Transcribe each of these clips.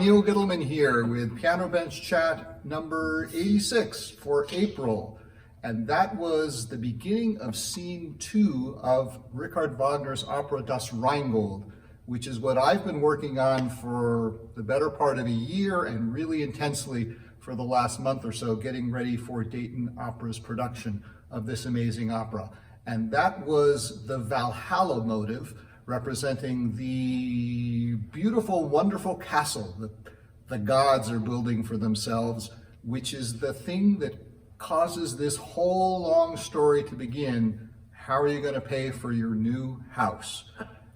Neal Gittleman here with Piano Bench Chat number 86 for April. And that was the beginning of scene 2 of Richard Wagner's opera Das Rheingold, which is what I've been working on for the better part of a year and really intensely for the last month or so, getting ready for Dayton Opera's production of this amazing opera. And that was the Valhalla motive, representing the beautiful, wonderful castle that the gods are building for themselves, which is the thing that causes this whole long story to begin. How are you going to pay for your new house?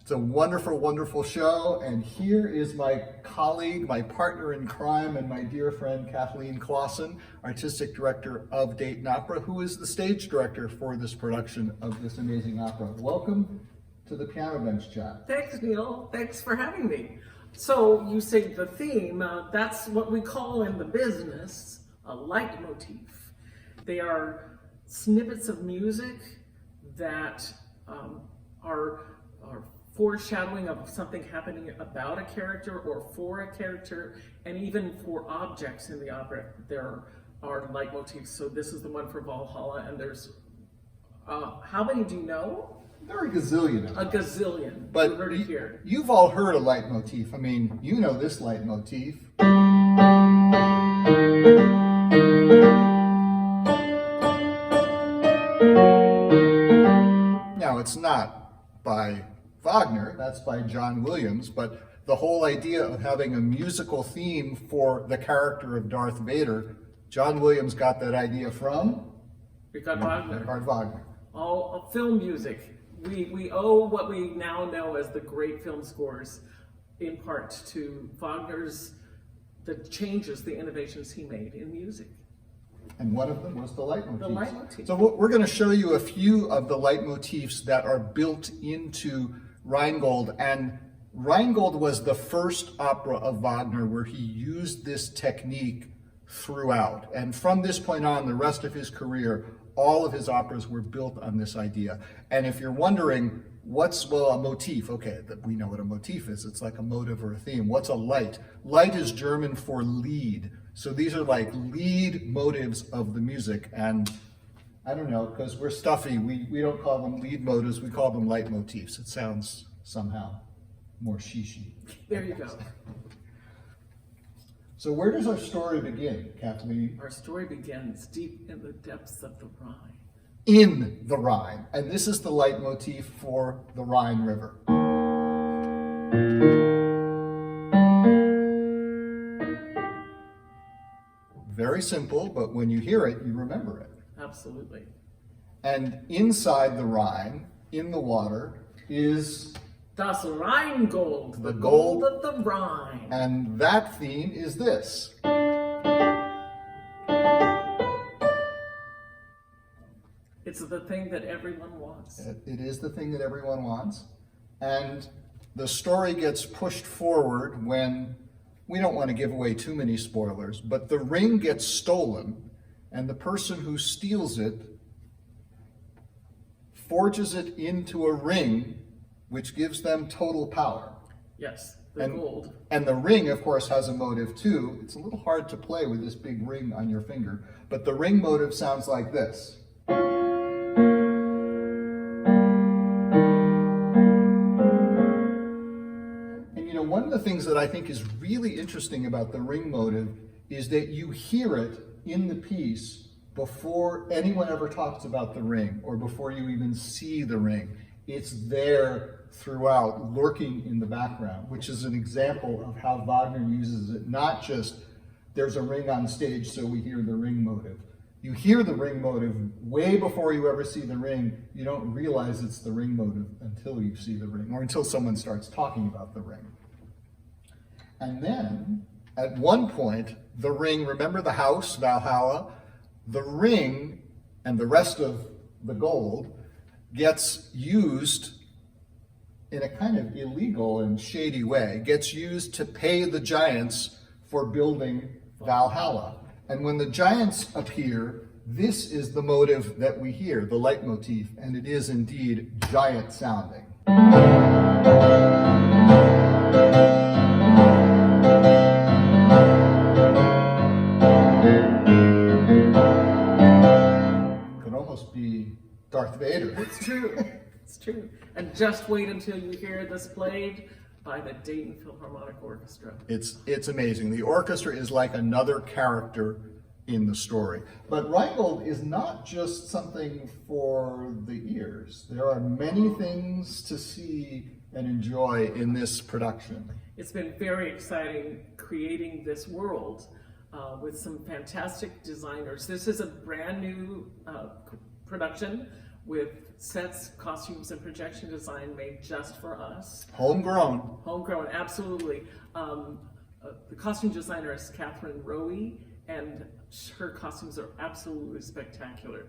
It's a wonderful, wonderful show, and here is my colleague, my partner in crime, and my dear friend Kathleen Clawson, Artistic Director of Dayton Opera, who is the stage director for this production of this amazing opera. Welcome to the Piano Bench Chat. Thanks, Neil. Thanks for having me. So you say the theme, that's what we call in the business a leitmotif. They are snippets of music that are foreshadowing of something happening about a character or for a character, and even for objects in the opera, there are leitmotifs. So this is the one for Valhalla, and there's, how many do you know? There are a gazillion of them. A gazillion. But you heard it here. You've all heard a leitmotif. I mean, you know this leitmotif. Now, it's not by Wagner, that's by John Williams, but the whole idea of having a musical theme for the character of Darth Vader, John Williams got that idea from? Richard Wagner. Richard Wagner. All film music. We owe what we now know as the great film scores in part to Wagner's, the changes, the innovations he made in music. And one of them was the leitmotif. The leitmotif. So we're going to show you a few of the leitmotifs that are built into Rheingold. And Rheingold was the first opera of Wagner where he used this technique throughout. And from this point on, the rest of his career, all of his operas were built on this idea. And if you're wondering, what's, well, a motif? Okay, we know what a motif is. It's like a motive or a theme. What's a light? Light is German for lead. So these are like lead motives of the music. And I don't know, because we're stuffy, we don't call them lead motives, we call them leitmotifs. It sounds somehow more shishi. There you go. So where does our story begin, Kathleen? Our story begins deep in the depths of the Rhine. In the Rhine. And this is the leitmotif for the Rhine River. Very simple, but when you hear it, you remember it. Absolutely. And inside the Rhine, in the water, is Das Rheingold, the gold gold of the Rhine. And that theme is this. It's the thing that everyone wants. It is the thing that everyone wants. And the story gets pushed forward when, we don't want to give away too many spoilers, but the ring gets stolen, and the person who steals it forges it into a ring which gives them total power. Yes, the gold. And the ring, of course, has a motive too. It's a little hard to play with this big ring on your finger, but the ring motive sounds like this. And you know, one of the things that I think is really interesting about the ring motive is that you hear it in the piece before anyone ever talks about the ring or before you even see the ring. It's there throughout, lurking in the background, which is an example of how Wagner uses it. Not just, there's a ring on stage, so we hear the ring motive. You hear the ring motive way before you ever see the ring. You don't realize it's the ring motive until you see the ring, or until someone starts talking about the ring. And then, at one point, the ring, remember the house, Valhalla? The ring and the rest of the gold gets used in a kind of illegal and shady way, gets used to pay the giants for building Valhalla. And when the giants appear, this is the motive that we hear, the leitmotif, and it is indeed giant sounding. Darth Vader. It's true. It's true. And just wait until you hear this played by the Dayton Philharmonic Orchestra. It's amazing. The orchestra is like another character in the story. But Rheingold is not just something for the ears. There are many things to see and enjoy in this production. It's been very exciting creating this world with some fantastic designers. This is a brand new production with sets, costumes, and projection design made just for us. Homegrown. Homegrown, absolutely. The costume designer is Catherine Rowe, and her costumes are absolutely spectacular.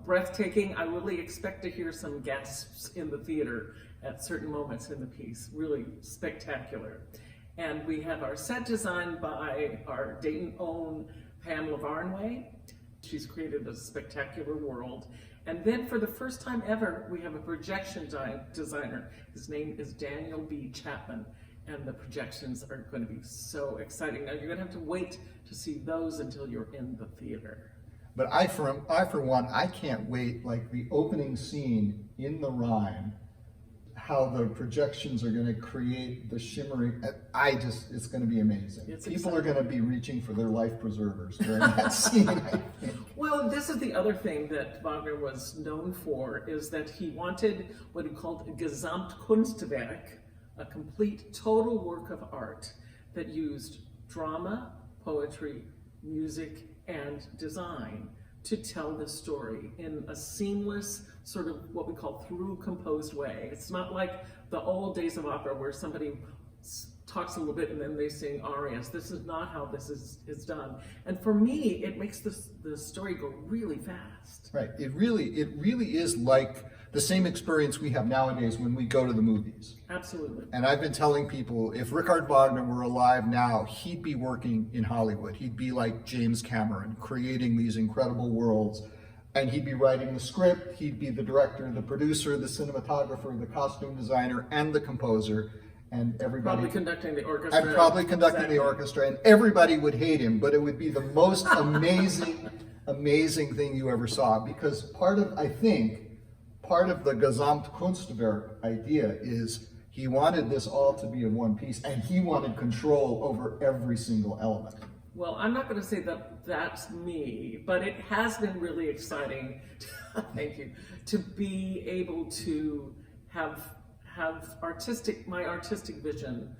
Breathtaking. I really expect to hear some gasps in the theater at certain moments in the piece. Really spectacular. And we have our set designed by our Dayton own Pamela Varnway. She's created a spectacular world. And then for the first time ever, we have a projection designer. His name is Daniel B. Chapman. And the projections are going to be so exciting. Now you're going to have to wait to see those until you're in the theater. But I for one, I can't wait, like the opening scene in the Rhine, how the projections are going to create the shimmering, it's going to be amazing. People are going to be reaching for their life preservers during that scene, I think. Well, this is the other thing that Wagner was known for, is that he wanted what he called a Gesamtkunstwerk, a complete, total work of art that used drama, poetry, music, and design to tell the story in a seamless, sort of what we call through composed way. It's not like the old days of opera where somebody talks a little bit and then they sing arias. This is not how this is done. And for me, it makes the story go really fast. Right. It really is like the same experience we have nowadays when we go to the movies. Absolutely. And I've been telling people, if Richard Wagner were alive now, he'd be working in Hollywood. He'd be like James Cameron, creating these incredible worlds. And he'd be writing the script, he'd be the director, the producer, the cinematographer, the costume designer, and the composer. And everybody probably conducting the orchestra. And probably conducting the orchestra, and everybody would hate him, but it would be the most amazing thing you ever saw. Because part of the Gesamtkunstwerk idea is he wanted this all to be in one piece, and he wanted control over every single element. Well, I'm not going to say that that's me, but it has been really exciting, thank you, to be able to have my artistic vision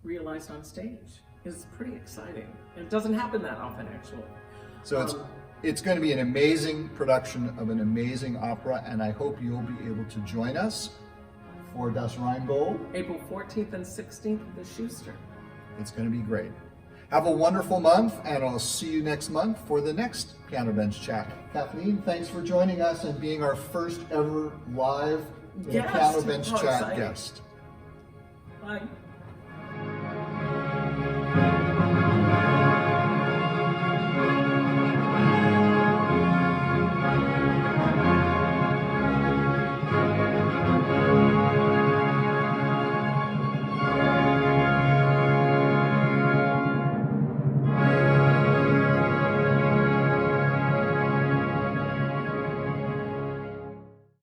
realized on stage. It's pretty exciting. It doesn't happen that often, actually. So it's going to be an amazing production of an amazing opera, and I hope you'll be able to join us for Das Rheingold. April 14th and 16th at the Schuster. It's going to be great. Have a wonderful month, and I'll see you next month for the next Piano Bench Chat. Kathleen, thanks for joining us and being our first ever live Piano Bench Chat guest. Bye.